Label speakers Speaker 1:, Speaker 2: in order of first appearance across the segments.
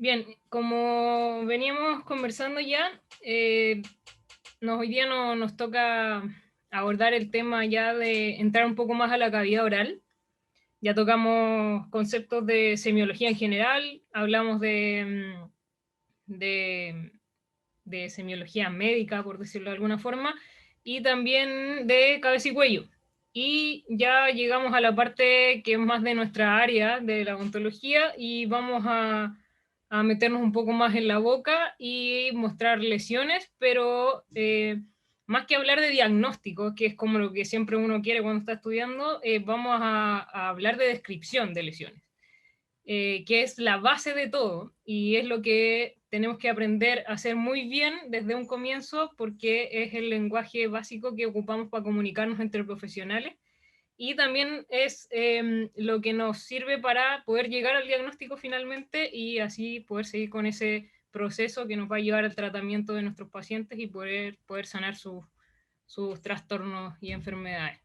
Speaker 1: Bien, como veníamos conversando ya, hoy día nos toca abordar el tema ya de entrar un poco más a la cavidad oral. Ya tocamos conceptos de semiología en general, hablamos de, de semiología médica, por decirlo de alguna forma, y también de cabeza y cuello. Y ya llegamos a la parte que es más de nuestra área, de la odontología, y vamos a meternos un poco más en la boca y mostrar lesiones, pero más que hablar de diagnóstico, que es como lo que siempre uno quiere cuando está estudiando, vamos a hablar de descripción de lesiones, que es la base de todo y es lo que tenemos que aprender a hacer muy bien desde un comienzo porque es el lenguaje básico que ocupamos para comunicarnos entre profesionales y también es lo que nos sirve para poder llegar al diagnóstico finalmente y así poder seguir con ese proceso que nos va a llevar al tratamiento de nuestros pacientes y poder sanar sus trastornos y enfermedades.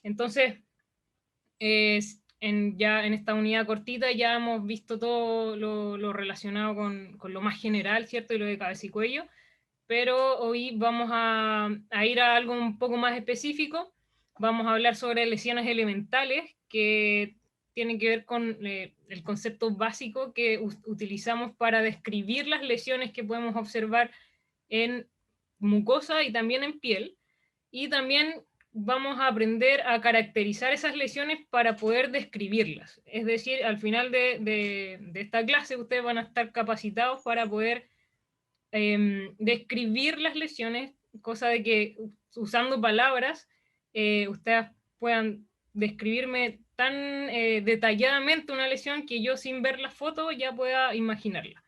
Speaker 1: Entonces, ya en esta unidad cortita ya hemos visto todo lo relacionado con lo más general, ¿cierto? Y lo de cabeza y cuello, pero hoy vamos a ir a algo un poco más específico. Vamos a hablar sobre lesiones elementales que tienen que ver con el concepto básico que utilizamos para describir las lesiones que podemos observar en mucosa y también en piel. Y también vamos a aprender a caracterizar esas lesiones para poder describirlas. Es decir, al final de esta clase ustedes van a estar capacitados para poder describir las lesiones, cosa de que usando palabras ustedes puedan describirme tan detalladamente una lesión que yo sin ver la foto ya pueda imaginarla.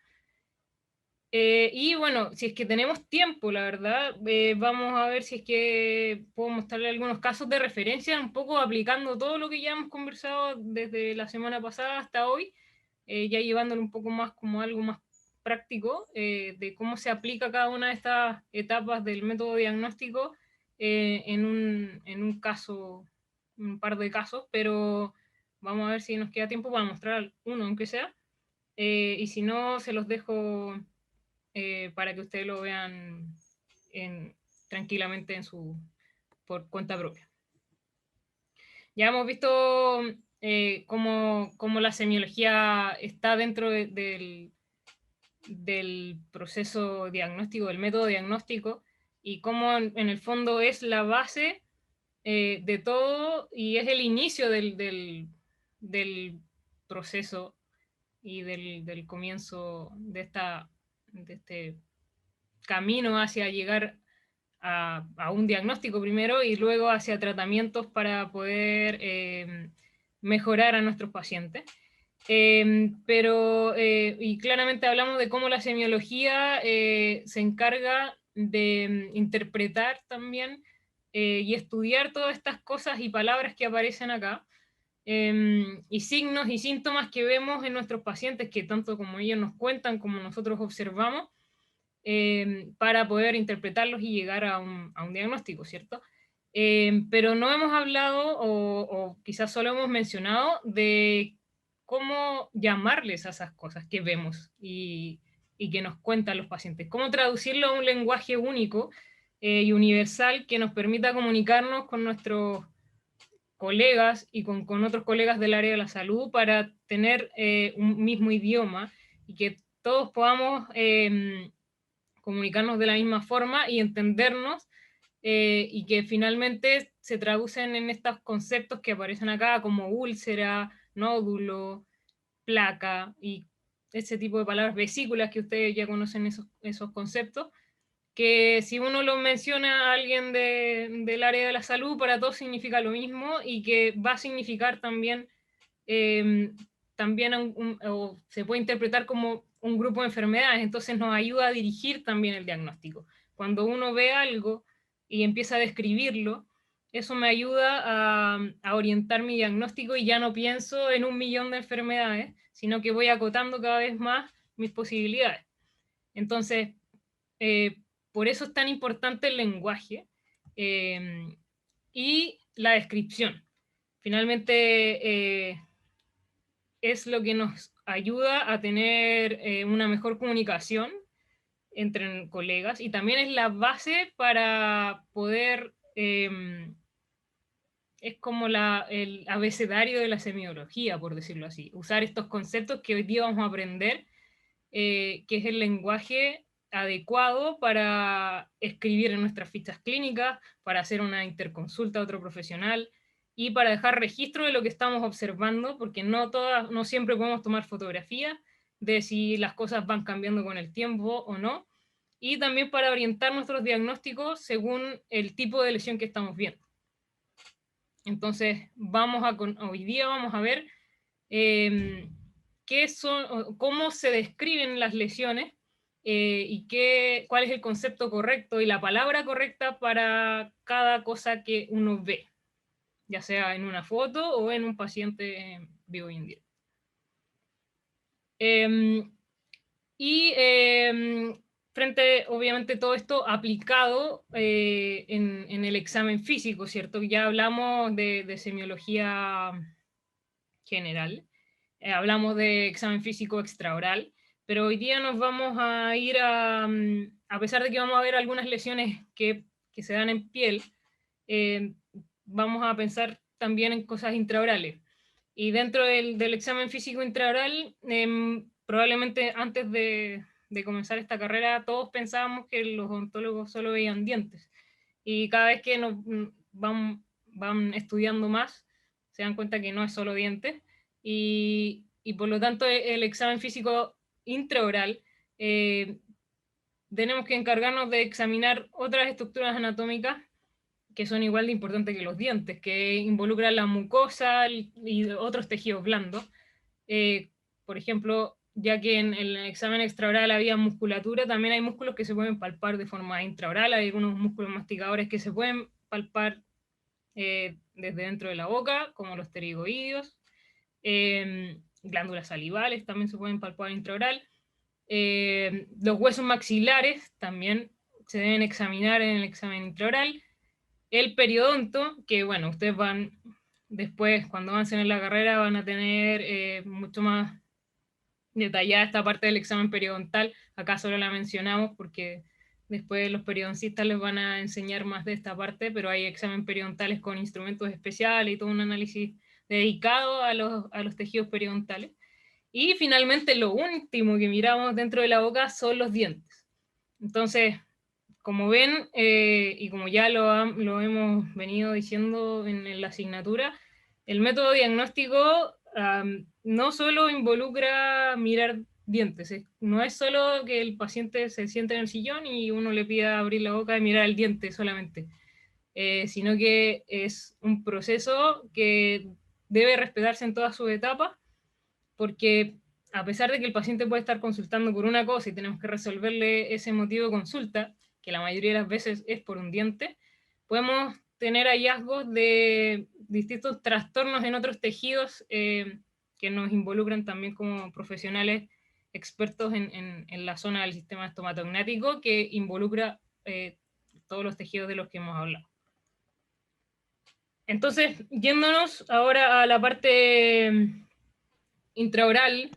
Speaker 1: Y bueno, si es que tenemos tiempo, la verdad, vamos a ver si es que puedo mostrarle algunos casos de referencia, un poco aplicando todo lo que ya hemos conversado desde la semana pasada hasta hoy, ya llevándolo un poco más como algo más práctico de cómo se aplica cada una de estas etapas del método diagnóstico en un caso, un par de casos, pero vamos a ver si nos queda tiempo para mostrar uno, aunque sea, y si no, se los dejo para que ustedes lo vean en, tranquilamente por cuenta propia. Ya hemos visto cómo la semiología está dentro del proceso diagnóstico, del método diagnóstico, y cómo en el fondo es la base de todo y es el inicio del proceso y del comienzo de este camino hacia llegar a un diagnóstico primero y luego hacia tratamientos para poder mejorar a nuestros pacientes. Y claramente hablamos de cómo la semiología se encarga de interpretar también y estudiar todas estas cosas y palabras que aparecen acá, y signos y síntomas que vemos en nuestros pacientes, que tanto como ellos nos cuentan como nosotros observamos, para poder interpretarlos y llegar a un diagnóstico, ¿cierto? Pero no hemos hablado o quizás solo hemos mencionado de cómo llamarles a esas cosas que vemos y que nos cuentan los pacientes, cómo traducirlo a un lenguaje único y universal que nos permita comunicarnos con nuestros colegas y con otros colegas del área de la salud para tener un mismo idioma y que todos podamos comunicarnos de la misma forma y entendernos, y que finalmente se traducen en estos conceptos que aparecen acá como úlcera, nódulo, placa y ese tipo de palabras, vesículas, que ustedes ya conocen esos conceptos, que si uno lo menciona a alguien del área de la salud, para todos significa lo mismo y que va a significar también, eh, también o se puede interpretar como un grupo de enfermedades, entonces nos ayuda a dirigir también el diagnóstico. Cuando uno ve algo y empieza a describirlo, eso me ayuda a orientar mi diagnóstico y ya no pienso en un millón de enfermedades, sino que voy acotando cada vez más mis posibilidades. Entonces, eh, por eso es tan importante el lenguaje y la descripción. Finalmente, es lo que nos ayuda a tener una mejor comunicación entre colegas, y también es la base para poder, es como el abecedario de la semiología, por decirlo así, usar estos conceptos que hoy día vamos a aprender, que es el lenguaje adecuado para escribir en nuestras fichas clínicas, para hacer una interconsulta a otro profesional y para dejar registro de lo que estamos observando, porque no siempre podemos tomar fotografías de si las cosas van cambiando con el tiempo o no, y también para orientar nuestros diagnósticos según el tipo de lesión que estamos viendo. Entonces, hoy día vamos a ver cómo se describen las lesiones y cuál es el concepto correcto y la palabra correcta para cada cosa que uno ve, ya sea en una foto o en un paciente vivo y en directo. Frente, obviamente, todo esto aplicado en el examen físico, ¿cierto? Ya hablamos de semiología general, hablamos de examen físico extraoral, pero hoy día nos vamos a ir a pesar de que vamos a ver algunas lesiones que se dan en piel, vamos a pensar también en cosas intraorales. Y dentro del examen físico intraoral, probablemente antes de comenzar esta carrera, todos pensábamos que los odontólogos solo veían dientes. Y cada vez que van estudiando más, se dan cuenta que no es solo dientes. Y por lo tanto, el examen físico intraoral, tenemos que encargarnos de examinar otras estructuras anatómicas que son igual de importantes que los dientes, que involucran la mucosa y otros tejidos blandos. Por ejemplo, ya que en el examen extraoral había musculatura, también hay músculos que se pueden palpar de forma intraoral, hay algunos músculos masticadores que se pueden palpar desde dentro de la boca, como los pterigoideos, glándulas salivales también se pueden palpar intraoral, los huesos maxilares también se deben examinar en el examen intraoral, el periodonto, que bueno, ustedes van después, cuando avancen en la carrera, van a tener mucho más detallada esta parte del examen periodontal. Acá solo la mencionamos porque después los periodoncistas les van a enseñar más de esta parte, pero hay examen periodontales con instrumentos especiales y todo un análisis dedicado a los tejidos periodontales. Y finalmente lo último que miramos dentro de la boca son los dientes. Entonces, como ven, y como ya lo hemos venido diciendo en la asignatura, el método diagnóstico no solo involucra mirar dientes, no es solo que el paciente se siente en el sillón y uno le pida abrir la boca y mirar el diente solamente, sino que es un proceso que debe respetarse en todas sus etapas, porque a pesar de que el paciente puede estar consultando por una cosa y tenemos que resolverle ese motivo de consulta, que la mayoría de las veces es por un diente, podemos tener hallazgos de distintos trastornos en otros tejidos que nos involucran también como profesionales expertos en la zona del sistema estomatognático, que involucra todos los tejidos de los que hemos hablado. Entonces, yéndonos ahora a la parte intraoral,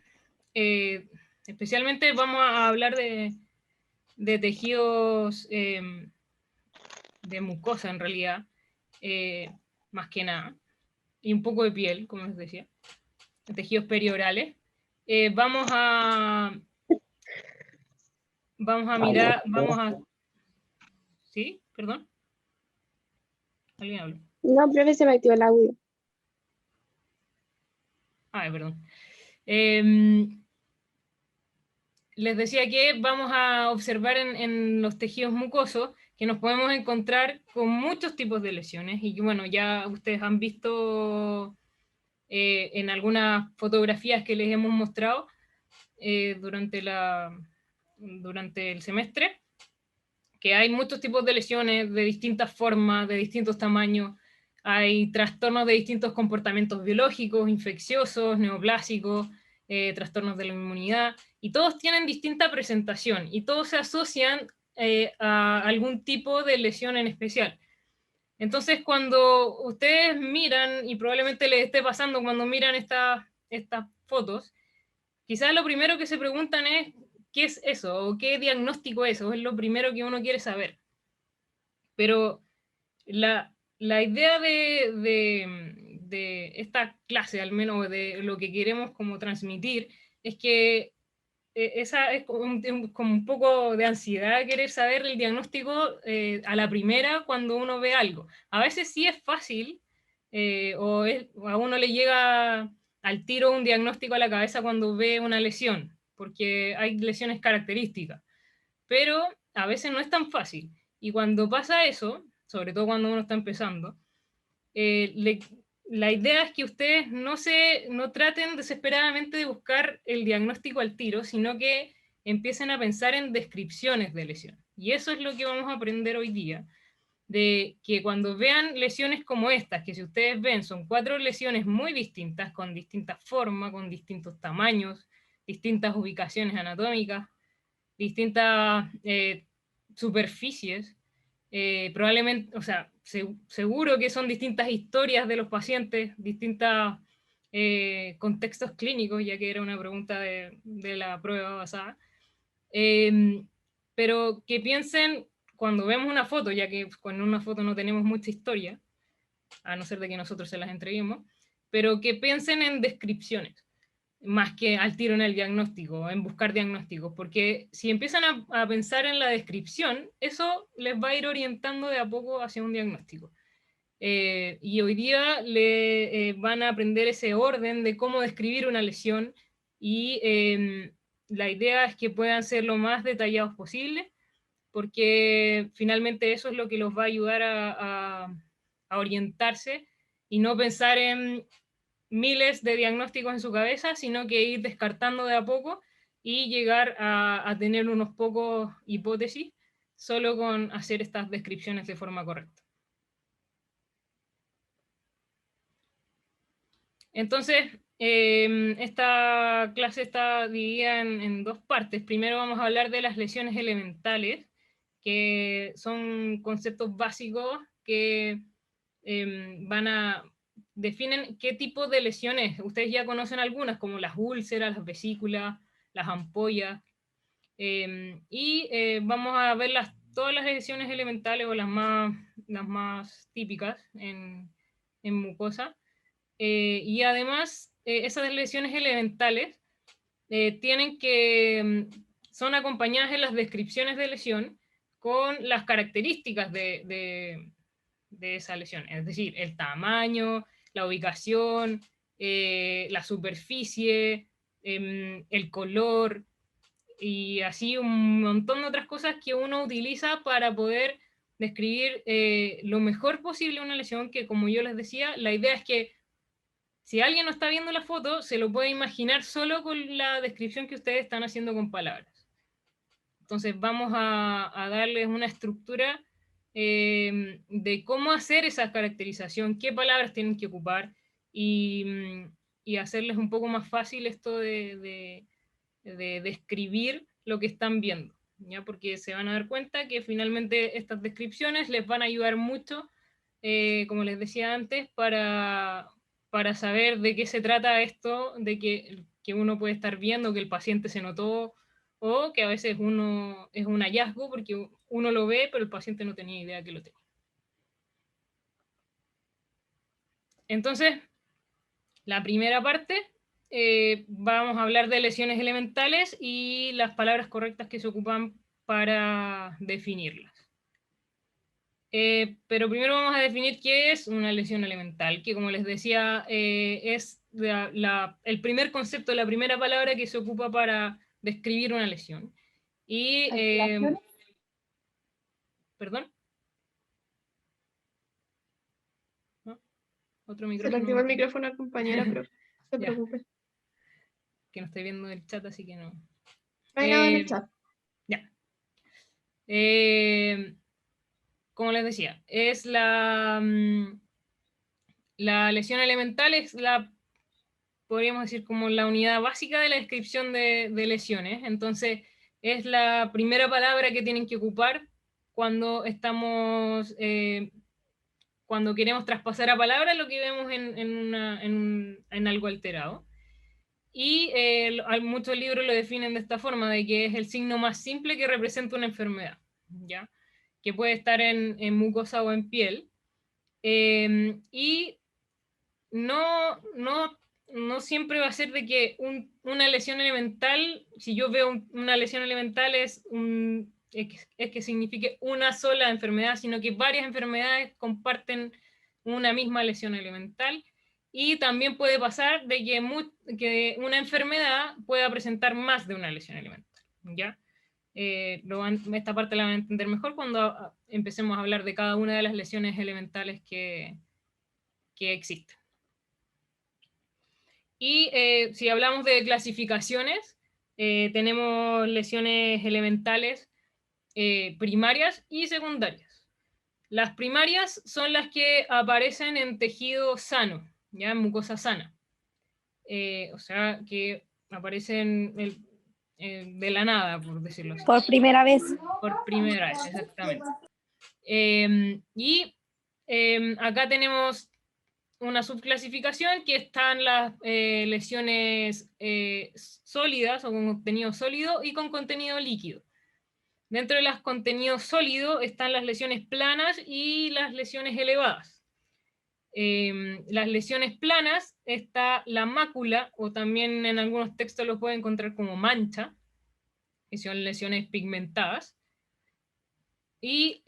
Speaker 1: especialmente vamos a hablar de tejidos de mucosa en realidad, más que nada, y un poco de piel, como les decía, de tejidos periorales. Vamos a mirar, ¿sí? ¿Perdón? ¿Alguien habla?
Speaker 2: No, profe, se me activó el audio.
Speaker 1: Perdón. Les decía que vamos a observar en los tejidos mucosos que nos podemos encontrar con muchos tipos de lesiones y que, bueno, ya ustedes han visto en algunas fotografías que les hemos mostrado durante el semestre, que hay muchos tipos de lesiones de distintas formas, de distintos tamaños. Hay trastornos de distintos comportamientos biológicos, infecciosos, neoplásicos, trastornos de la inmunidad, y todos tienen distinta presentación, y todos se asocian a algún tipo de lesión en especial. Entonces, cuando ustedes miran, y probablemente les esté pasando cuando miran estas fotos, quizás lo primero que se preguntan es, ¿qué es eso? ¿O qué diagnóstico es eso? Es lo primero que uno quiere saber. Pero la idea de esta clase, al menos de lo que queremos como transmitir, es que esa es como un poco de ansiedad querer saber el diagnóstico a la primera cuando uno ve algo. A veces sí es fácil, o a uno le llega al tiro un diagnóstico a la cabeza cuando ve una lesión, porque hay lesiones características, pero a veces no es tan fácil. Y cuando pasa eso, sobre todo cuando uno está empezando, eh, le- la idea es que ustedes no traten desesperadamente de buscar el diagnóstico al tiro, sino que empiecen a pensar en descripciones de lesión. Y eso es lo que vamos a aprender hoy día, de que cuando vean lesiones como estas, que si ustedes ven son 4 lesiones muy distintas, con distintas formas, con distintos tamaños, distintas ubicaciones anatómicas, distintas superficies, probablemente, o sea, seguro que son distintas historias de los pacientes, distintos contextos clínicos, ya que era una pregunta de la prueba basada, eh, pero que piensen cuando vemos una foto, ya que con una foto no tenemos mucha historia, a no ser de que nosotros se las entreguemos, pero que piensen en descripciones más que al tiro en el diagnóstico, en buscar diagnósticos, porque si empiezan a pensar en la descripción, eso les va a ir orientando de a poco hacia un diagnóstico. Y hoy día le van a aprender ese orden de cómo describir una lesión y la idea es que puedan ser lo más detallados posible, porque finalmente eso es lo que los va a ayudar a orientarse y no pensar en miles de diagnósticos en su cabeza, sino que ir descartando de a poco y llegar a tener unos pocos hipótesis solo con hacer estas descripciones de forma correcta. Entonces, esta clase está dividida en dos partes. Primero vamos a hablar de las lesiones elementales, que son conceptos básicos que definen qué tipo de lesiones. Ustedes ya conocen algunas, como las úlceras, las vesículas, las ampollas, vamos a ver todas las lesiones elementales o las más típicas en mucosa. Y además, esas lesiones elementales son acompañadas en las descripciones de lesión con las características de esa lesión, es decir, el tamaño, la ubicación, la superficie, el color y así un montón de otras cosas que uno utiliza para poder describir lo mejor posible una lesión, que como yo les decía, la idea es que si alguien no está viendo la foto, se lo puede imaginar solo con la descripción que ustedes están haciendo con palabras. Entonces vamos a darles una estructura de cómo hacer esa caracterización, qué palabras tienen que ocupar y hacerles un poco más fácil esto de describir lo que están viendo, ¿ya? Porque se van a dar cuenta que finalmente estas descripciones les van a ayudar mucho, como les decía antes, para saber de qué se trata esto, de que uno puede estar viendo, que el paciente se notó, o que a veces uno es un hallazgo porque uno lo ve, pero el paciente no tenía idea que lo tenía. Entonces, la primera parte, vamos a hablar de lesiones elementales y las palabras correctas que se ocupan para definirlas. Pero primero vamos a definir qué es una lesión elemental, que como les decía, es el primer concepto, la primera palabra que se ocupa para describir una lesión. Y, ¿perdón? ¿No? Otro
Speaker 2: Se le
Speaker 1: micrófono.
Speaker 2: activó el micrófono al compañero, pero no se
Speaker 1: Ya,
Speaker 2: preocupe.
Speaker 1: que no estoy viendo el chat, así que no.
Speaker 2: No hay nada en el chat.
Speaker 1: Ya. Como les decía, es la lesión elemental, podríamos decir, como la unidad básica de la descripción de lesiones. Entonces, es la primera palabra que tienen que ocupar cuando cuando queremos traspasar a palabra lo que vemos en algo alterado. y muchos libros lo definen de esta forma, de que es el signo más simple que representa una enfermedad, ¿ya? Que puede estar en mucosa o en piel, y no siempre va a ser de que una lesión elemental, si yo veo una lesión elemental es que signifique una sola enfermedad, sino que varias enfermedades comparten una misma lesión elemental, y también puede pasar de que una enfermedad pueda presentar más de una lesión elemental, ¿ya? Esta parte la van a entender mejor cuando empecemos a hablar de cada una de las lesiones elementales que existen. Y si hablamos de clasificaciones, tenemos lesiones elementales primarias y secundarias. Las primarias son las que aparecen en tejido sano, ya en mucosa sana. O sea, que aparecen de la nada, por decirlo así.
Speaker 3: Por primera vez.
Speaker 1: Por primera vez, exactamente. Y acá tenemos una subclasificación que están las lesiones sólidas o con contenido sólido y con contenido líquido. Dentro de los contenidos sólidos están las lesiones planas y las lesiones elevadas. Las lesiones planas está la mácula, o también en algunos textos lo pueden encontrar como mancha, que son lesiones pigmentadas. Y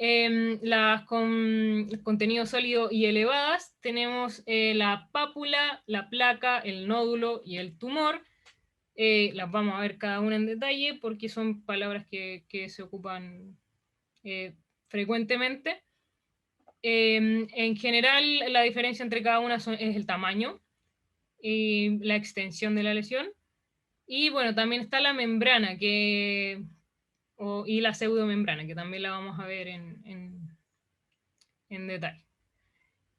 Speaker 1: las con contenido sólido y elevadas tenemos la pápula, la placa, el nódulo y el tumor. Las vamos a ver cada una en detalle porque son palabras que se ocupan frecuentemente. En general, la diferencia entre cada una es el tamaño y la extensión de la lesión. Y bueno, también está la membrana y la pseudomembrana, que también la vamos a ver en detalle.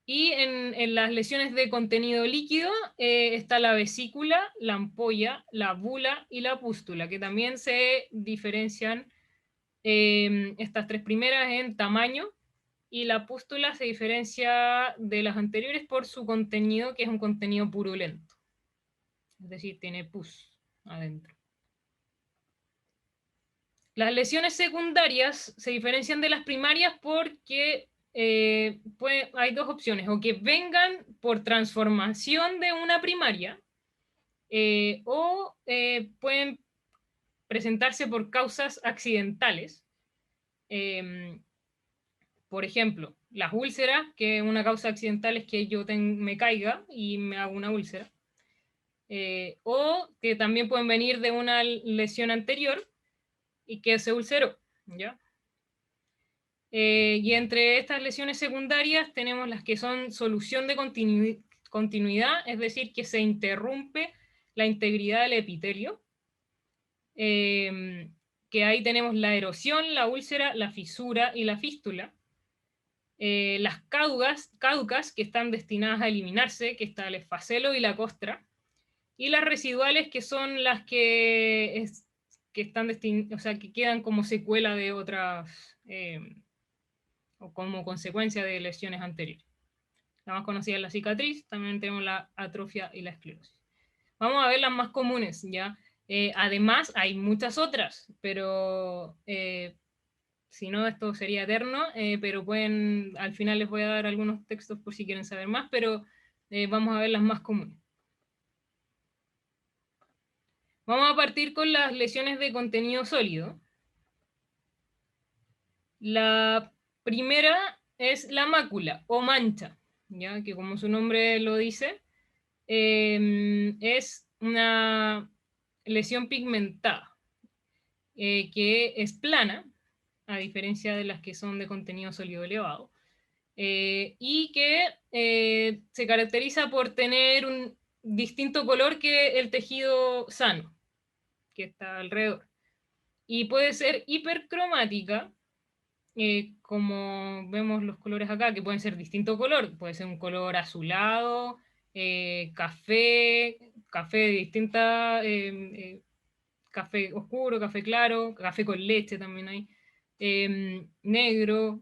Speaker 1: Y en las lesiones de contenido líquido está la vesícula, la ampolla, la bula y la pústula, que también se diferencian estas tres primeras en tamaño, y la pústula se diferencia de las anteriores por su contenido, que es un contenido purulento. Es decir, tiene pus adentro. Las lesiones secundarias se diferencian de las primarias porque hay dos opciones: o que vengan por transformación de una primaria, o pueden presentarse por causas accidentales. Por ejemplo, las úlceras, que una causa accidental es que yo me caiga y me hago una úlcera. O que también pueden venir de una lesión anterior y que se ulceró, ¿ya? Y entre estas lesiones secundarias tenemos las que son solución de continuidad, es decir, que se interrumpe la integridad del epitelio, que ahí tenemos la erosión, la úlcera, la fisura y la fístula. Las caducas, que están destinadas a eliminarse, que está el esfacelo y la costra, y las residuales, que son las que están o sea, que quedan como secuela de otras, o como consecuencia de lesiones anteriores. La más conocida es la cicatriz, también tenemos la atrofia y la esclerosis. Vamos a ver las más comunes, ¿ya? Además, hay muchas otras, pero si no, esto sería eterno, pero al final les voy a dar algunos textos por si quieren saber más, pero vamos a ver las más comunes. Vamos a partir con las lesiones de contenido sólido. La primera es la mácula o mancha, ¿ya? Que como su nombre lo dice, es una lesión pigmentada, que es plana, a diferencia de las que son de contenido sólido elevado, y que se caracteriza por tener un distinto color que el tejido sano que está alrededor. Y puede ser hipercromática, como vemos los colores acá, que pueden ser distinto color, puede ser un color azulado, café de distinta, café oscuro, café claro, café con leche también hay, negro,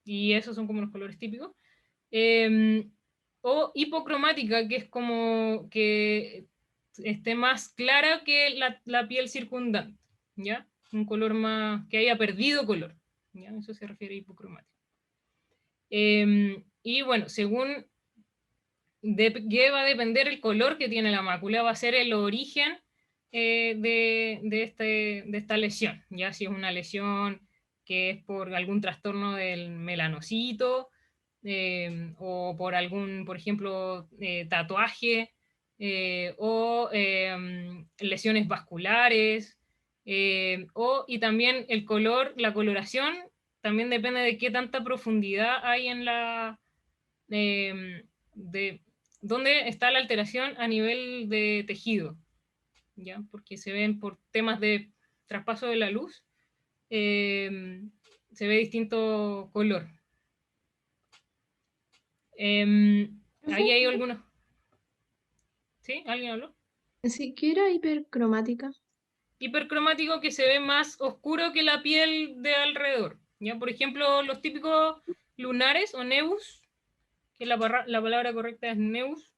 Speaker 1: y esos son como los colores típicos. o hipocromática, que es como que esté más clara que la piel circundante, ¿ya? Un color más, que haya perdido color, ¿ya? Eso se refiere a hipocromático. Y bueno, según de qué va a depender el color que tiene la mácula, va a ser el origen de esta lesión, ya si es una lesión que es por algún trastorno del melanocito, o por algún, por ejemplo, tatuaje, o lesiones vasculares, y también el color, la coloración, también depende de qué tanta profundidad hay en la... de dónde está la alteración a nivel de tejido, ¿ya? Porque se ven por temas de traspaso de la luz, se ve distinto color. Ahí hay algunos... ¿Sí? ¿Alguien habló?
Speaker 2: Así que era hipercromática.
Speaker 1: Hipercromático, que se ve más oscuro que la piel de alrededor, ¿ya? Por ejemplo, los típicos lunares o nebus, que la palabra correcta es nebus,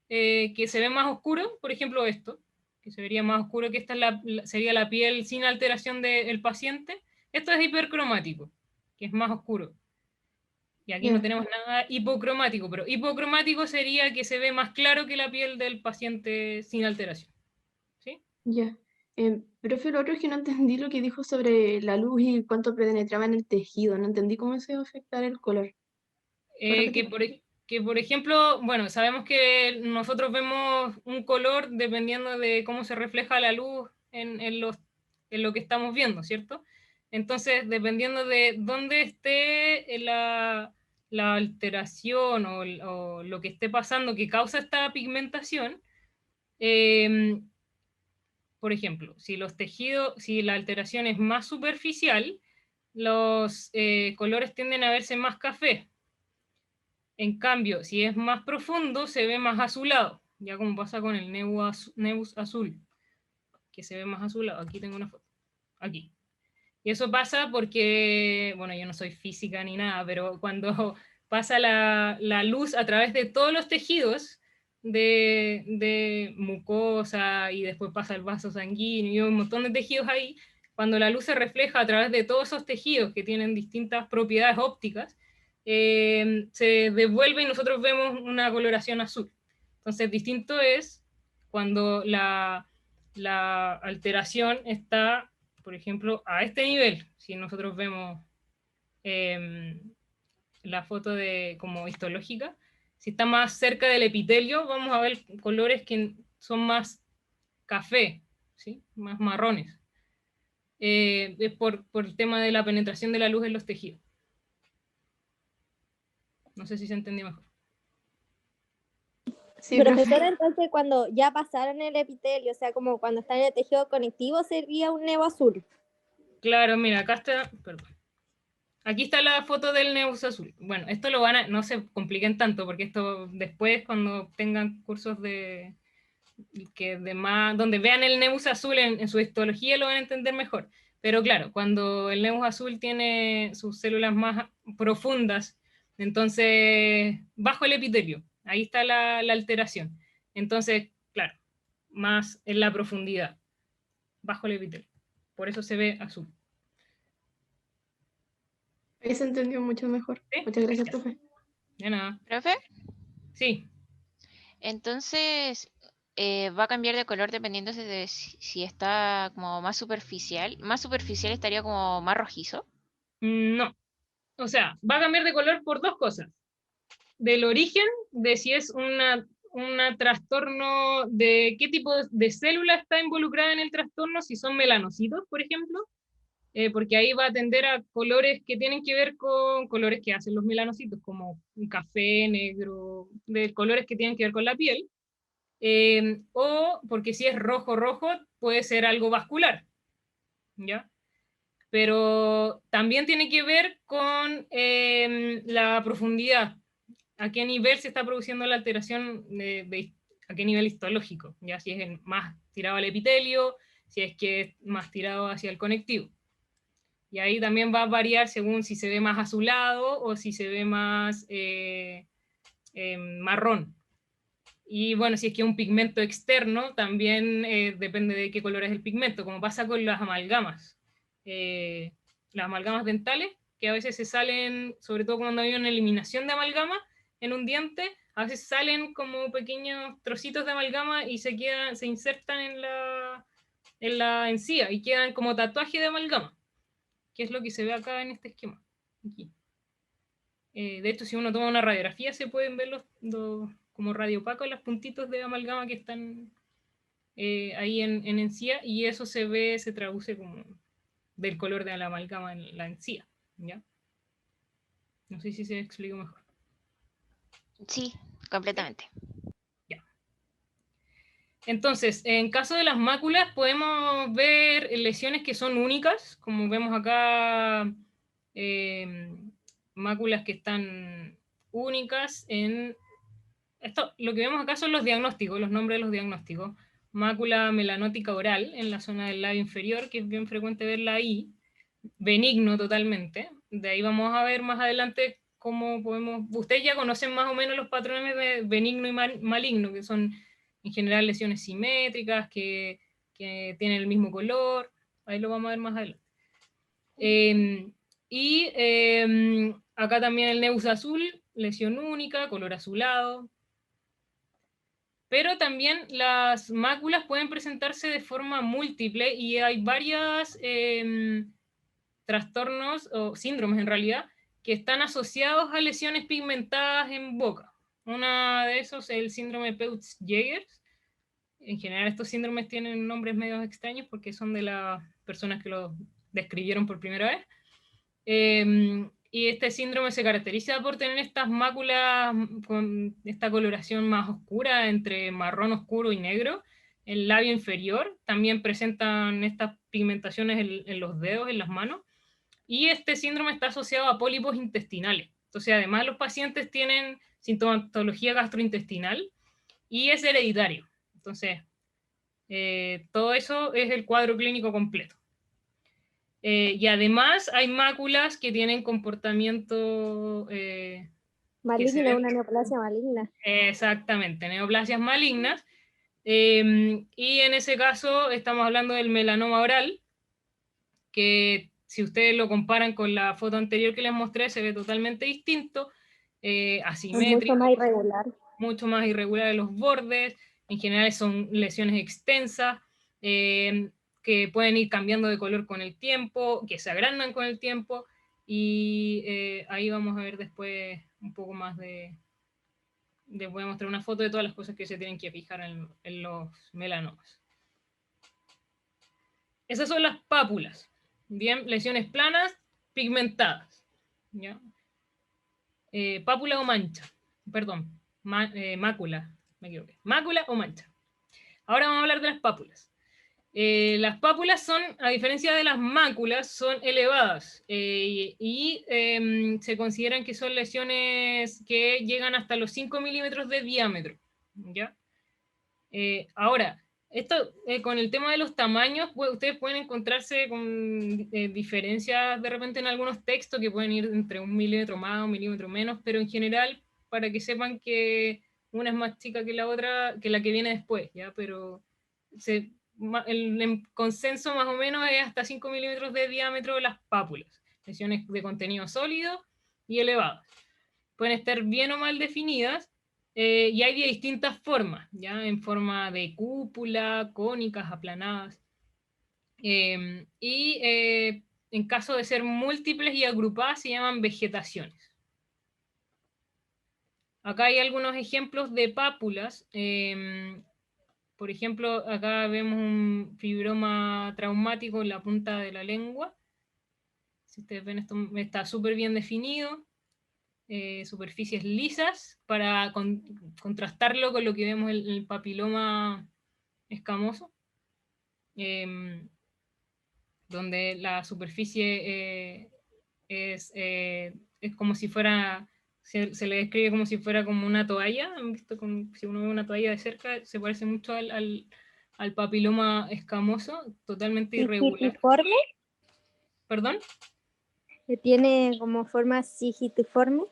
Speaker 1: que se ve más oscuro, por ejemplo esto, que se vería más oscuro, que esta es sería la piel sin alteración del paciente. Esto es hipercromático, que es más oscuro. Y aquí no
Speaker 2: Ya,
Speaker 1: tenemos nada hipocromático, pero hipocromático sería que se ve más claro que la piel del paciente sin alteración. ¿Sí?
Speaker 2: ya. Profe, lo otro es que no entendí lo que dijo sobre la luz y cuánto penetraba en el tejido. No entendí cómo se iba a afectar el color. ¿Puedes
Speaker 1: Eh, que,
Speaker 2: repetir?
Speaker 1: por, que por ejemplo, bueno, sabemos que nosotros vemos un color dependiendo de cómo se refleja la luz en lo que estamos viendo, ¿cierto? Entonces, dependiendo de dónde esté la alteración o lo que esté pasando que causa esta pigmentación, eh, por ejemplo, si los tejidos, si la alteración es más superficial, los colores tienden a verse más café. En cambio, si es más profundo, se ve más azulado, ya como pasa con el nebus azul, que se ve más azulado. Aquí tengo una foto. Aquí. Y eso pasa porque, bueno, yo no soy física ni nada, pero cuando pasa la luz a través de todos los tejidos de mucosa y después pasa el vaso sanguíneo y un montón de tejidos ahí, cuando la luz se refleja a través de todos esos tejidos que tienen distintas propiedades ópticas, se devuelve y nosotros vemos una coloración azul. Entonces, distinto es cuando la alteración está, por ejemplo, a este nivel. Si nosotros vemos eh, la foto de como histológica, si está más cerca del epitelio, vamos a ver colores que son más café, ¿sí? Más marrones. Es por el tema de la penetración de la luz en los tejidos. No sé si se entendió mejor.
Speaker 2: Sí, profe.
Speaker 3: Profesora, entonces cuando ya pasaron el epitelio, o sea, como cuando está en el tejido conectivo, sería un nevo azul.
Speaker 1: Claro, mira, acá está, perdón. Aquí está la foto del nebus azul. Bueno, esto lo van a, no se compliquen tanto, porque esto después, cuando tengan cursos donde vean el nebus azul en su histología, lo van a entender mejor. Pero claro, cuando el nebus azul tiene sus células más profundas, entonces bajo el epitelio, ahí está la alteración. Entonces, claro, más en la profundidad, bajo el epitelio. Por eso se ve azul.
Speaker 2: Ahí se entendió mucho mejor.
Speaker 1: ¿Sí?
Speaker 2: Muchas gracias, profe.
Speaker 1: Ya nada.
Speaker 4: ¿Profe?
Speaker 1: Sí.
Speaker 4: Entonces, va a cambiar de color dependiendo de si está como más superficial. Más superficial estaría como más rojizo.
Speaker 1: No. O sea, va a cambiar de color por dos cosas. Del origen, de si es una trastorno, de qué tipo de célula está involucrada en el trastorno, si son melanocitos, por ejemplo, porque ahí va a tender a colores que tienen que ver con colores que hacen los melanocitos, como un café, negro, de colores que tienen que ver con la piel. O porque si es rojo, rojo, puede ser algo vascular, ¿ya? Pero también tiene que ver con la profundidad, a qué nivel se está produciendo la alteración, a qué nivel histológico, ya si es más tirado al epitelio, si es que es más tirado hacia el conectivo. Y ahí también va a variar según si se ve más azulado o si se ve más marrón. Y bueno, si es que es un pigmento externo, también depende de qué color es el pigmento, como pasa con las amalgamas. Las amalgamas dentales, que a veces se salen, sobre todo cuando hay una eliminación de amalgama en un diente, a veces salen como pequeños trocitos de amalgama y se insertan en la encía y quedan como tatuaje de amalgama, que es lo que se ve acá en este esquema. Aquí. De hecho, si uno toma una radiografía, se pueden ver como radiopacos los puntitos de amalgama que están ahí en encía, y eso se traduce como del color de la amalgama en la encía. ¿Ya? No sé si se explico mejor.
Speaker 4: Sí, completamente.
Speaker 1: Ya. Entonces, en caso de las máculas, podemos ver lesiones que son únicas, como vemos acá, máculas que están únicas en... lo que vemos acá son los diagnósticos, los nombres de los diagnósticos. Mácula melanótica oral en la zona del labio inferior, que es bien frecuente verla ahí, benigno totalmente. De ahí vamos a ver más adelante cómo podemos... Ustedes ya conocen más o menos los patrones de benigno y maligno, que son en general lesiones simétricas, que tienen el mismo color. Ahí lo vamos a ver más adelante. Acá también el nebus azul, lesión única, color azulado. Pero también las máculas pueden presentarse de forma múltiple y hay varios trastornos o síndromes en realidad que están asociados a lesiones pigmentadas en boca. Uno de esos es el síndrome Peutz-Jeghers. En general estos síndromes tienen nombres medio extraños porque son de las personas que lo describieron por primera vez. Y este síndrome se caracteriza por tener estas máculas con esta coloración más oscura, entre marrón oscuro y negro. El labio inferior también presentan estas pigmentaciones en los dedos, en las manos. Y este síndrome está asociado a pólipos intestinales. Entonces, además, los pacientes tienen sintomatología gastrointestinal y es hereditario. Entonces, todo eso es el cuadro clínico completo. Y además hay máculas que tienen comportamiento...
Speaker 3: maligna, una neoplasia maligna.
Speaker 1: Exactamente, neoplasias malignas. Y en ese caso estamos hablando del melanoma oral, que si ustedes lo comparan con la foto anterior que les mostré, se ve totalmente distinto, asimétrico,
Speaker 3: mucho más irregular.
Speaker 1: Mucho más irregular en los bordes, en general son lesiones extensas, que pueden ir cambiando de color con el tiempo, que se agrandan con el tiempo, y ahí vamos a ver después un poco más les voy a mostrar una foto de todas las cosas que se tienen que fijar en los melanomas. Esas son las pápulas. Bien, lesiones planas, pigmentadas. ¿Ya? Pápula o mancha. Perdón, mácula. Me equivoqué. Mácula o mancha. Ahora vamos a hablar de las pápulas. Las pápulas son, a diferencia de las máculas, son elevadas y se consideran que son lesiones que llegan hasta los 5 milímetros de diámetro. ¿Ya? Ahora, esto con el tema de los tamaños, ustedes pueden encontrarse con diferencias de repente en algunos textos que pueden ir entre 1 milímetro más, 1 milímetro menos, pero en general, para que sepan que una es más chica que la otra, que la que viene después, ¿ya? Pero el consenso más o menos es hasta 5 milímetros de diámetro de las pápulas, lesiones de contenido sólido y elevadas. Pueden estar bien o mal definidas, y hay de distintas formas, ¿ya? En forma de cúpula, cónicas, aplanadas. En caso de ser múltiples y agrupadas se llaman vegetaciones. Acá hay algunos ejemplos de pápulas. Por ejemplo, acá vemos un fibroma traumático en la punta de la lengua. Si ustedes ven, esto está súper bien definido. Superficies lisas para contrastarlo con lo que vemos en el papiloma escamoso, donde la superficie es como si fuera, se le describe como si fuera como una toalla. ¿Han visto? Si uno ve una toalla de cerca, se parece mucho al papiloma escamoso, totalmente irregular.
Speaker 3: ¿Digitiforme?
Speaker 1: ¿Perdón?
Speaker 3: Que tiene como forma digitiforme.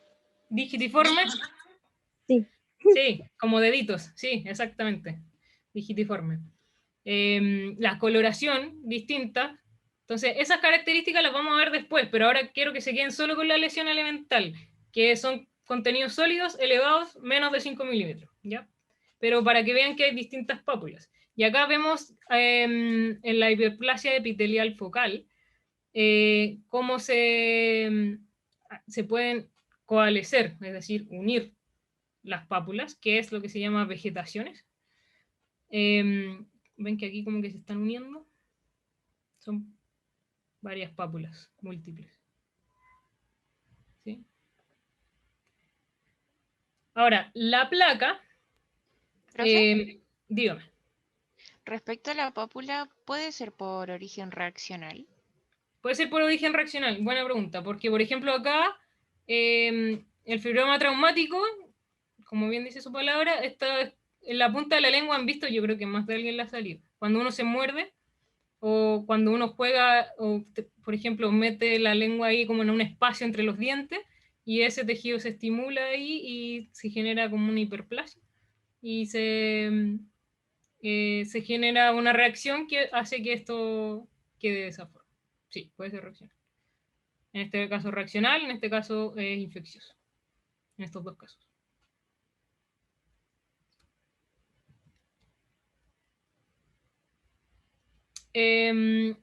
Speaker 1: Digitiforme.
Speaker 3: Sí.
Speaker 1: Sí, como deditos, sí, exactamente. Digitiforme. La coloración distinta. Entonces, esas características las vamos a ver después, pero ahora quiero que se queden solo con la lesión elemental, que son contenidos sólidos elevados menos de 5 milímetros, ¿ya? Pero para que vean que hay distintas pápulas. Y acá vemos en la hiperplasia epitelial focal cómo se pueden coalescer, es decir, unir las pápulas, que es lo que se llama vegetaciones. Ven que aquí como que se están uniendo. Son varias pápulas múltiples. ¿Sí? Ahora, la placa,
Speaker 4: Profe,
Speaker 1: dígame,
Speaker 4: respecto a la pápula, ¿puede ser por origen reaccional?
Speaker 1: puede ser por origen reaccional, buena pregunta, porque por ejemplo acá el fibroma traumático, como bien dice su palabra, está en la punta de la lengua. Han visto, yo creo que más de alguien la ha salido, cuando uno se muerde o cuando uno juega, o por ejemplo mete la lengua ahí como en un espacio entre los dientes y ese tejido se estimula ahí y se genera como una hiperplasia y se genera una reacción que hace que esto quede de esa forma. Sí, puede ser reaccional. En este caso reaccional, en este caso infeccioso. En estos dos casos. En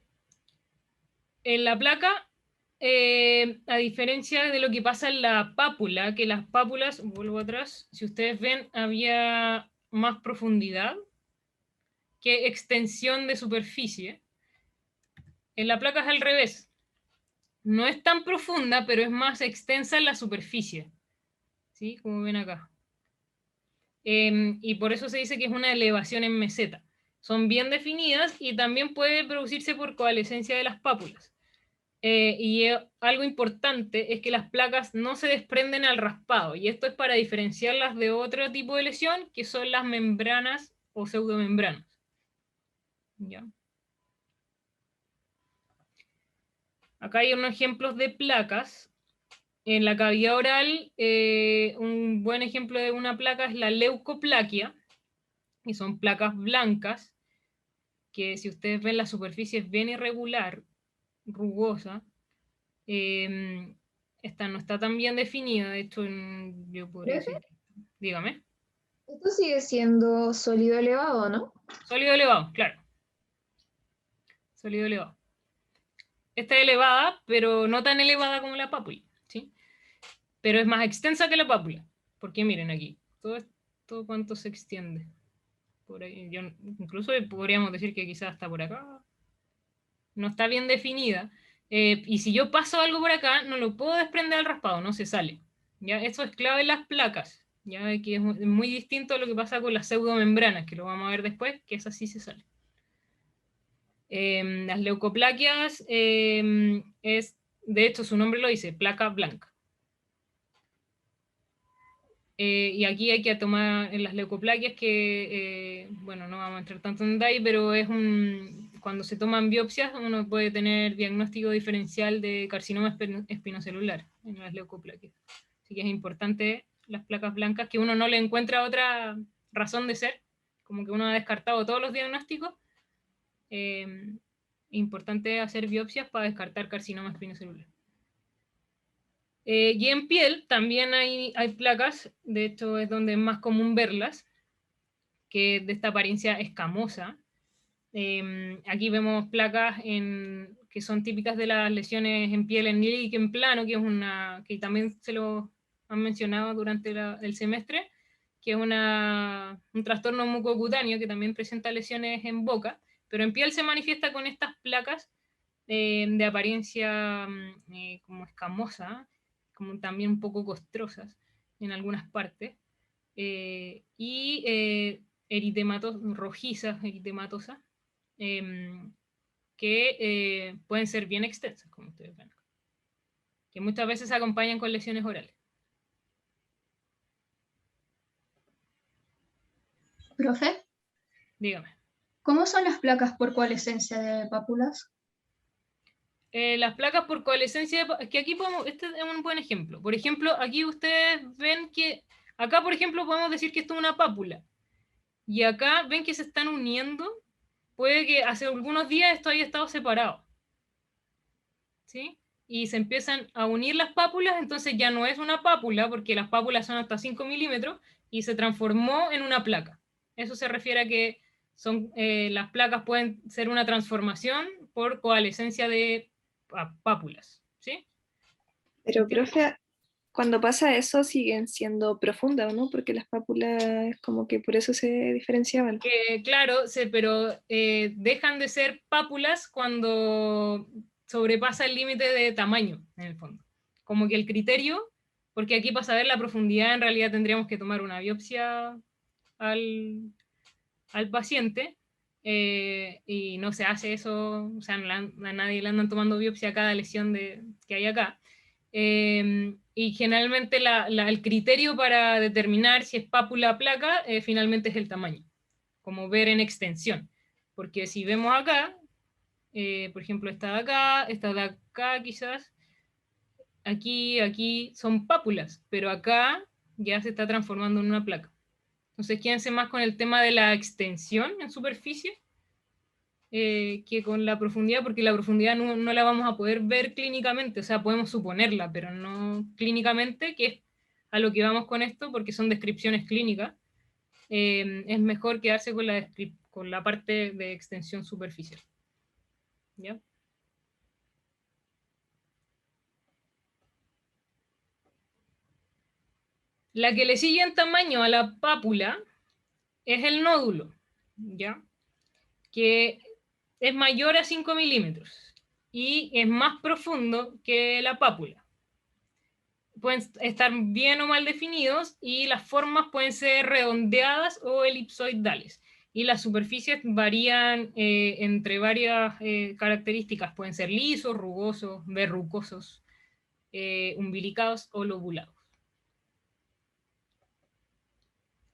Speaker 1: la placa, a diferencia de lo que pasa en la pápula, que las pápulas, vuelvo atrás, si ustedes ven, había más profundidad que extensión de superficie. En la placa es al revés. No es tan profunda, pero es más extensa en la superficie. ¿Sí? Como ven acá. Y por eso se dice que es una elevación en meseta. Son bien definidas y también puede producirse por coalescencia de las pápulas. Algo importante es que las placas no se desprenden al raspado, y esto es para diferenciarlas de otro tipo de lesión, que son las membranas o pseudomembranas. ¿Ya? Acá hay unos ejemplos de placas. En la cavidad oral, un buen ejemplo de una placa es la leucoplaquia, y son placas blancas, que si ustedes ven la superficie es bien irregular, rugosa. Esta no está tan bien definida, de hecho yo podría
Speaker 2: ¿Profe?
Speaker 1: decir, dígame.
Speaker 2: Esto sigue siendo sólido elevado, ¿no?
Speaker 1: Sólido elevado, claro. Sólido elevado. Esta es elevada, pero no tan elevada como la pápula, ¿sí? Pero es más extensa que la pápula, porque miren aquí, todo cuánto se extiende. Por ahí, incluso podríamos decir que quizás está por acá. No está bien definida. Y si yo paso algo por acá, no lo puedo desprender al raspado, no se sale. ¿Ya? Eso es clave en las placas, ¿ya? Que es muy distinto a lo que pasa con las pseudomembranas, que lo vamos a ver después, que esas sí se salen. Las leucoplaquias de hecho su nombre lo dice, placa blanca. Y aquí hay que tomar en las leucoplaquias que, bueno, no vamos a entrar tanto en detalle, pero cuando se toman biopsias uno puede tener diagnóstico diferencial de carcinoma espinocelular en las leucoplaquias. Así que es importante las placas blancas, que uno no le encuentra otra razón de ser, como que uno ha descartado todos los diagnósticos. Importante hacer biopsias para descartar carcinoma espinocelular. Y en piel también hay placas, de hecho es donde es más común verlas, que de esta apariencia escamosa. Aquí vemos placas que son típicas de las lesiones en piel en líquen plano, que es que también se lo han mencionado durante el semestre, que es un trastorno mucocutáneo que también presenta lesiones en boca, pero en piel se manifiesta con estas placas de apariencia como escamosa, como también un poco costrosas en algunas partes, y rojizas, eritematosas, que pueden ser bien extensas, como ustedes ven, que muchas veces se acompañan con lesiones orales.
Speaker 2: Profe,
Speaker 1: Dígame.
Speaker 2: ¿cómo son las placas por coalescencia de pápulas?
Speaker 1: Las placas por coalescencia, que aquí este es un buen ejemplo. Por ejemplo, aquí ustedes ven que Acá, por ejemplo, podemos decir que esto es una pápula. Y acá ven que se están uniendo. Puede que hace algunos días esto haya estado separado. ¿Sí? Y se empiezan a unir las pápulas, entonces ya no es una pápula, porque las pápulas son hasta 5 milímetros, y se transformó en una placa. Eso se refiere a que las placas pueden ser una transformación por coalescencia de pápulas. ¿Sí?
Speaker 5: Pero, profe, cuando pasa eso siguen siendo profundas, ¿no? Porque las pápulas como que por eso se diferenciaban.
Speaker 1: Claro, pero dejan de ser pápulas cuando sobrepasa el límite de tamaño, en el fondo. Como que el criterio, porque aquí para saber la profundidad en realidad tendríamos que tomar una biopsia al paciente, y no se hace eso, o sea, a nadie le andan tomando biopsia a cada lesión que hay acá. Y generalmente el criterio para determinar si es pápula o placa finalmente es el tamaño, como ver en extensión. Porque si vemos acá, por ejemplo, esta de acá quizás, aquí son pápulas, pero acá ya se está transformando en una placa. Entonces quédense más con el tema de la extensión en superficie que con la profundidad, porque la profundidad no la vamos a poder ver clínicamente, o sea, podemos suponerla, pero no clínicamente, que es a lo que vamos con esto, porque son descripciones clínicas. Es mejor quedarse con la parte de extensión superficial. ¿Ya? La que le sigue en tamaño a la pápula es el nódulo, ¿ya? Que es mayor a 5 milímetros y es más profundo que la pápula. Pueden estar bien o mal definidos y las formas pueden ser redondeadas o elipsoidales. Y las superficies varían entre varias características. Pueden ser lisos, rugosos, verrucosos, umbilicados o lobulados.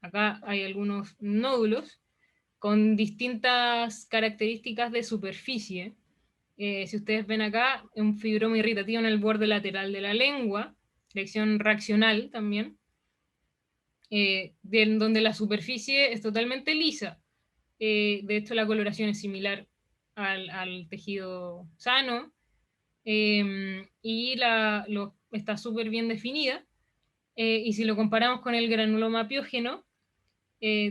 Speaker 1: Acá hay algunos nódulos con distintas características de superficie. Si ustedes ven acá, un fibroma irritativo en el borde lateral de la lengua, lección reaccional también, donde la superficie es totalmente lisa. De hecho, la coloración es similar al tejido sano, y está súper bien definida. Y si lo comparamos con el granuloma piógeno,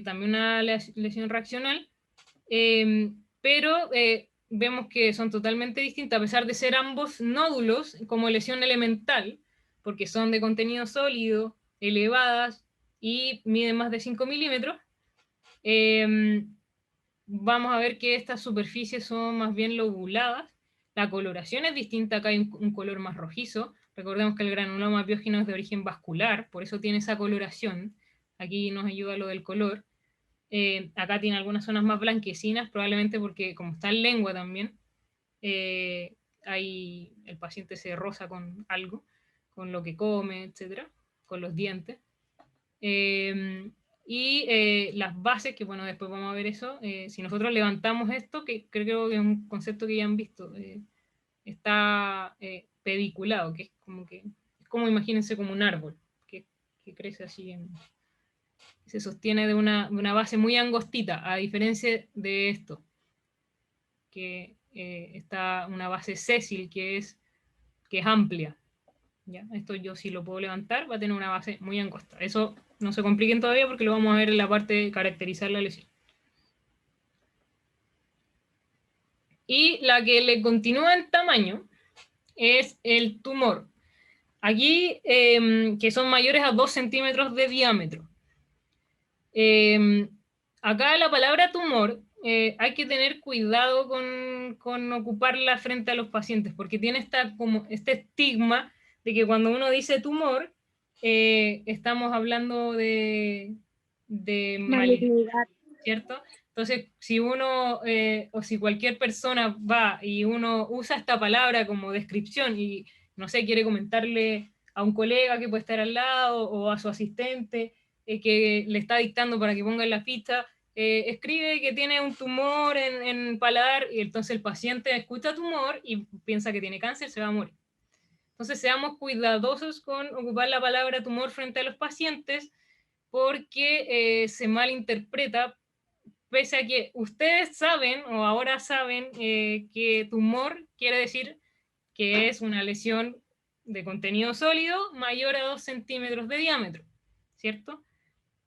Speaker 1: también una lesión reaccional, pero vemos que son totalmente distintas, a pesar de ser ambos nódulos como lesión elemental, porque son de contenido sólido, elevadas y miden más de 5 milímetros. Vamos a ver que estas superficies son más bien lobuladas. La coloración es distinta, acá hay un color más rojizo. Recordemos que el granuloma piógeno es de origen vascular, por eso tiene esa coloración. Aquí nos ayuda lo del color. Acá tiene algunas zonas más blanquecinas, probablemente porque como está en lengua también, el paciente se roza con algo, con lo que come, etcétera, con los dientes. Y las bases, que bueno, después vamos a ver eso, si nosotros levantamos esto, que creo que es un concepto que ya han visto, está pediculado, que es como imagínense como un árbol, que crece así se sostiene de una base muy angostita, a diferencia de esto, que está una base sésil, que es amplia. ¿Ya? Esto yo si lo puedo levantar va a tener una base muy angosta. Eso no se compliquen todavía porque lo vamos a ver en la parte de caracterizar la lesión. Y la que le continúa en tamaño es el tumor. Aquí, que son mayores a 2 centímetros de diámetro. Acá la palabra tumor hay que tener cuidado con ocuparla frente a los pacientes, porque tiene este estigma de que cuando uno dice tumor, estamos hablando de
Speaker 3: Malignidad.
Speaker 1: ¿cierto? Entonces, si uno o si cualquier persona va y uno usa esta palabra como descripción y, no sé, quiere comentarle a un colega que puede estar al lado o a su asistente que le está dictando para que ponga en la ficha, escribe que tiene un tumor en paladar, y entonces el paciente escucha tumor y piensa que tiene cáncer, se va a morir. Entonces seamos cuidadosos con ocupar la palabra tumor frente a los pacientes, porque se malinterpreta, pese a que ustedes saben, o ahora saben, que tumor quiere decir que es una lesión de contenido sólido mayor a 2 centímetros de diámetro, ¿cierto?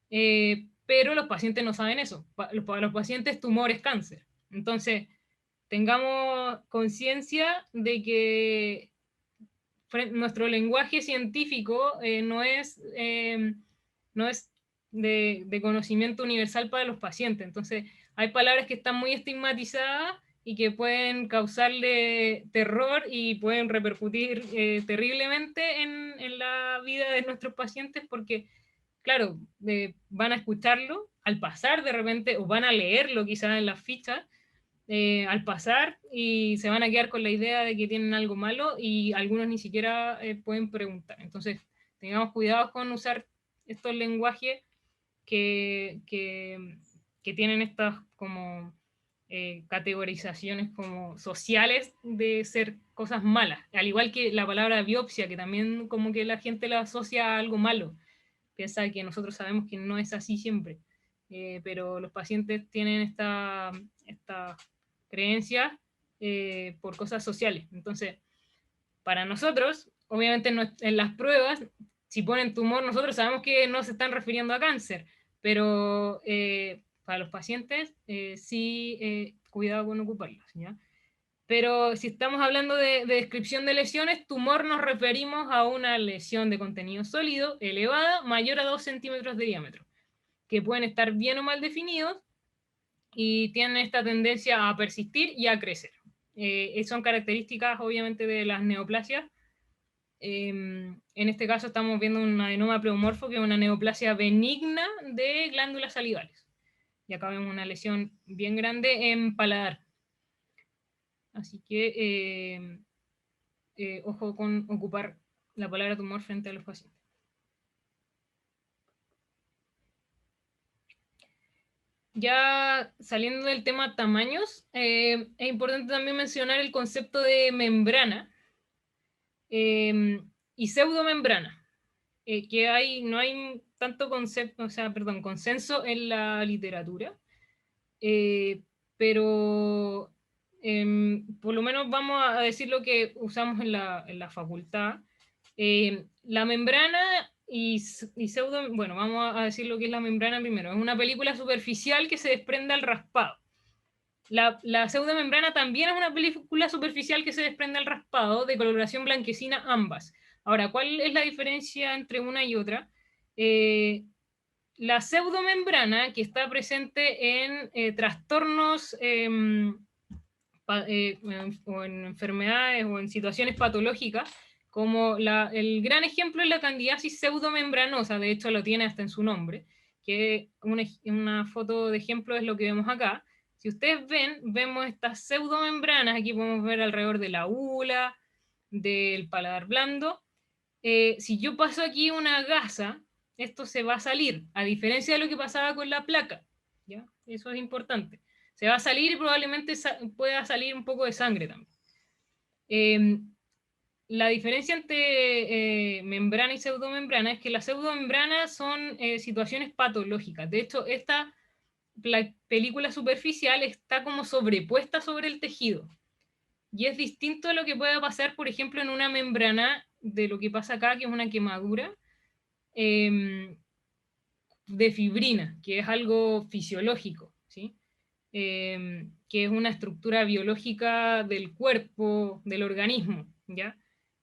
Speaker 1: Pero los pacientes no saben eso. Para los pacientes tumor es cáncer. Entonces, tengamos conciencia de que nuestro lenguaje científico no es de conocimiento universal para los pacientes. Entonces, hay palabras que están muy estigmatizadas y que pueden causarle terror y pueden repercutir terriblemente en la vida de nuestros pacientes porque, claro, van a escucharlo al pasar de repente o van a leerlo quizás en las fichas al pasar y se van a quedar con la idea de que tienen algo malo y algunos ni siquiera pueden preguntar. Entonces, tengamos cuidado con usar estos lenguajes que tienen estas como categorizaciones como sociales de ser cosas malas, al igual que la palabra biopsia, que también como que la gente la asocia a algo malo, piensa que nosotros sabemos que no es así siempre, pero los pacientes tienen esta creencia por cosas sociales. Entonces, para nosotros, obviamente en las pruebas, si ponen tumor, nosotros sabemos que no se están refiriendo a cáncer, pero para los pacientes sí, cuidado con ocuparlos, ¿ya? Pero si estamos hablando de descripción de lesiones, tumor nos referimos a una lesión de contenido sólido elevada mayor a 2 centímetros de diámetro, que pueden estar bien o mal definidos y tienen esta tendencia a persistir y a crecer. Son características obviamente de las neoplasias. En este caso estamos viendo un adenoma pleomorfo, que es una neoplasia benigna de glándulas salivales. Y acá vemos una lesión bien grande en paladar. Así que ojo con ocupar la palabra tumor frente a los pacientes. Ya saliendo del tema tamaños, es importante también mencionar el concepto de membrana y pseudomembrana, que no hay tanto concepto, consenso en la literatura, pero por lo menos vamos a decir lo que usamos en la facultad. La membrana y pseudo, bueno, vamos a decir lo que es la membrana primero. Es una película superficial que se desprende al raspado. La pseudomembrana también es una película superficial que se desprende al raspado, de coloración blanquecina ambas. Ahora, ¿cuál es la diferencia entre una y otra? La pseudomembrana, que está presente en trastornos o en enfermedades o en situaciones patológicas, como el gran ejemplo es la candidiasis pseudomembranosa, de hecho lo tiene hasta en su nombre, que una foto de ejemplo es lo que vemos acá. Si ustedes vemos estas pseudomembranas, aquí podemos ver alrededor de la úvula, del paladar blando. Si yo paso aquí una gasa, esto se va a salir, a diferencia de lo que pasaba con la placa, ¿ya? Eso es importante. Se va a salir y probablemente pueda salir un poco de sangre también. La diferencia entre membrana y pseudomembrana es que las pseudomembranas son situaciones patológicas. De hecho, la película superficial está como sobrepuesta sobre el tejido. Y es distinto a lo que pueda pasar, por ejemplo, en una membrana, de lo que pasa acá, que es una quemadura de fibrina, que es algo fisiológico, ¿sí? Que es una estructura biológica del cuerpo, del organismo, ¿ya?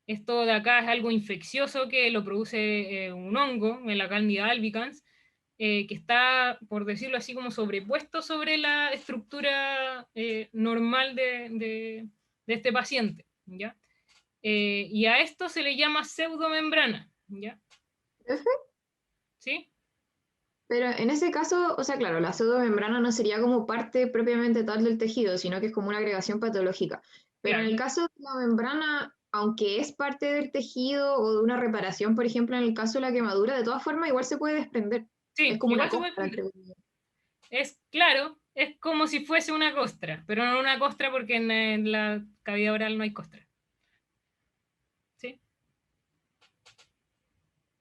Speaker 1: Esto de acá es algo infeccioso que lo produce un hongo, la Candida albicans, que está, por decirlo así, como sobrepuesto sobre la estructura normal de este paciente, ¿ya? Y a esto se le llama pseudomembrana, ¿ya?
Speaker 2: ¿Profe?
Speaker 1: ¿Sí?
Speaker 2: Pero en ese caso, o sea, claro, la pseudomembrana no sería como parte propiamente tal del tejido, sino que es como una agregación patológica. Pero en
Speaker 1: Claro.
Speaker 2: el caso de la membrana, aunque es parte del tejido o de una reparación, por ejemplo, en el caso de la quemadura, de todas formas igual se puede desprender. Es
Speaker 1: Sí,
Speaker 2: como una
Speaker 1: igual se puede
Speaker 2: costra,
Speaker 1: desprender.
Speaker 2: entre comillas.
Speaker 1: Es claro, es como si fuese una costra, pero no una costra porque en la cavidad oral no hay costra. ¿Sí?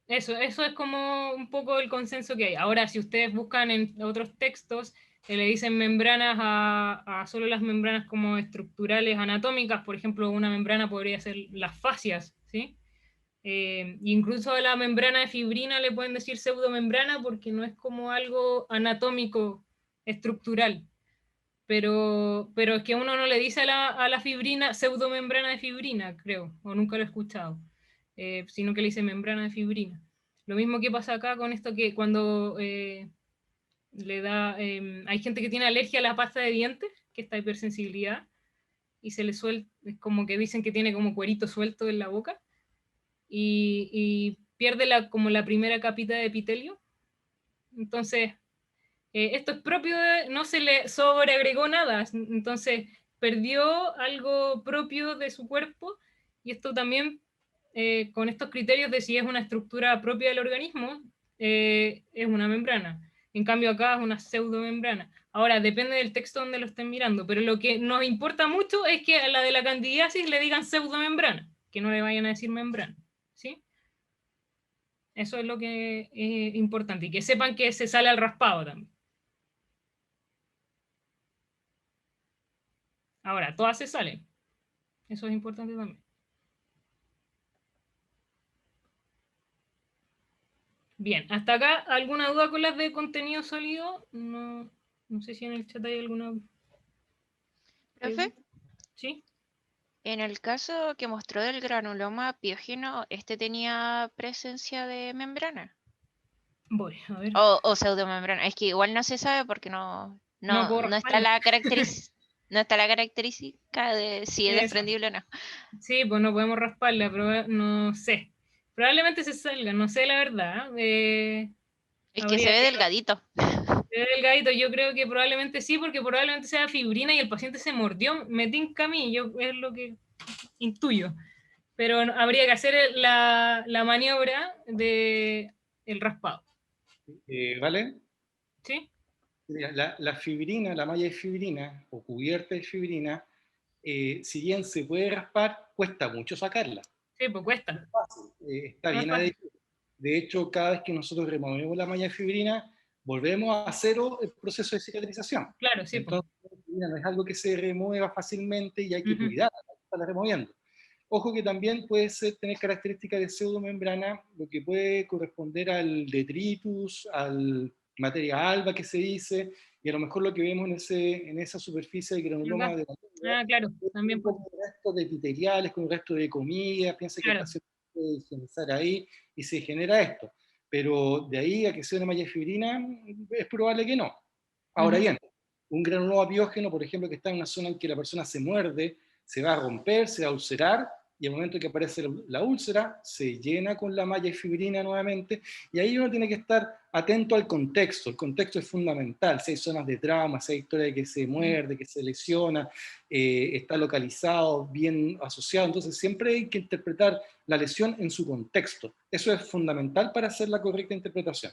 Speaker 1: Eso es como un poco el consenso que hay. Ahora, si ustedes buscan en otros textos, le dicen membranas a solo las membranas como estructurales anatómicas, por ejemplo, una membrana podría ser las fascias, ¿sí? Incluso a la membrana de fibrina le pueden decir pseudomembrana porque no es como algo anatómico estructural, pero es que uno no le dice a la fibrina pseudomembrana de fibrina, creo, o nunca lo he escuchado, sino que le dice membrana de fibrina. Lo mismo que pasa acá con esto que cuando le da, hay gente que tiene alergia a la pasta de dientes, que está hipersensibilidad, y se le suelta, es como que dicen que tiene como cuerito suelto en la boca, y pierde como la primera capita de epitelio. Entonces, esto es propio no se le sobreagregó nada, entonces perdió algo propio de su cuerpo, y esto también, con estos criterios de si es una estructura propia del organismo, es una membrana. En cambio acá es una pseudomembrana. Ahora, depende del texto donde lo estén mirando, pero lo que nos importa mucho es que a la de la candidiasis le digan pseudomembrana, que no le vayan a decir membrana, ¿sí? Eso es lo que es importante, y que sepan que se sale al raspado también. Ahora, todas se salen. Eso es importante también. Bien, hasta acá, ¿alguna duda con las de contenido sólido? No, no sé si en el chat hay alguna
Speaker 4: Profe,
Speaker 1: pregunta. ¿Sí?
Speaker 4: en el caso que mostró del granuloma piógeno, ¿este tenía presencia de membrana?
Speaker 1: Voy, a ver.
Speaker 4: O pseudomembrana. Es que igual no se sabe porque
Speaker 1: No puedo
Speaker 4: no está
Speaker 1: rasparla.
Speaker 4: no está la característica de si es
Speaker 1: Eso.
Speaker 4: desprendible o no.
Speaker 1: Sí, pues no podemos rasparla, pero no sé. Probablemente se salga, no sé la verdad.
Speaker 4: Es que
Speaker 1: Habría
Speaker 4: se ve
Speaker 1: que
Speaker 4: delgadito.
Speaker 1: ver delgadito. Yo creo que probablemente sí, porque probablemente sea fibrina y el paciente se mordió. Me tinca a mí, yo es lo que intuyo. Pero habría que hacer la maniobra de el raspado.
Speaker 6: ¿Vale?
Speaker 1: ¿Sí?
Speaker 6: Mira, la fibrina, la malla de fibrina o cubierta de fibrina, si bien se puede raspar, cuesta mucho sacarla.
Speaker 1: Sí, pues cuesta.
Speaker 6: Está
Speaker 1: No es
Speaker 6: bien
Speaker 1: fácil.
Speaker 6: adherido. De hecho, cada vez que nosotros removemos la malla de fibrina, volvemos a cero el proceso de cicatrización.
Speaker 1: Claro, sí, pues.
Speaker 6: Entonces, la fibrina no es algo que se remueva fácilmente y hay que
Speaker 1: Ujú.
Speaker 6: cuidarla, hay que estarla removiendo. Ojo que también puede tener características de pseudomembrana, lo que puede corresponder al detritus, al materia alba que se dice, y a lo mejor lo que vemos en esa superficie de granuloma
Speaker 1: Acá.
Speaker 6: de la lengua
Speaker 1: Claro,
Speaker 6: es
Speaker 1: también pues.
Speaker 6: como restos de epiteliales, con resto de comida, piensa que el
Speaker 1: Claro.
Speaker 6: paciente puede higienizar ahí y se genera esto. Pero de ahí a que sea una malla de fibrina, es probable que no. Ahora bien, un granuloma piógeno, por ejemplo, que está en una zona en que la persona se muerde, se va a romper, se va a ulcerar, y al momento que aparece la úlcera, se llena con la malla de fibrina nuevamente, y ahí uno tiene que estar atento al contexto. El contexto es fundamental. Si hay zonas de trauma, si hay historia de que se muerde, que se lesiona, está localizado, bien asociado, entonces siempre hay que interpretar la lesión en su contexto. Eso es fundamental para hacer la correcta interpretación.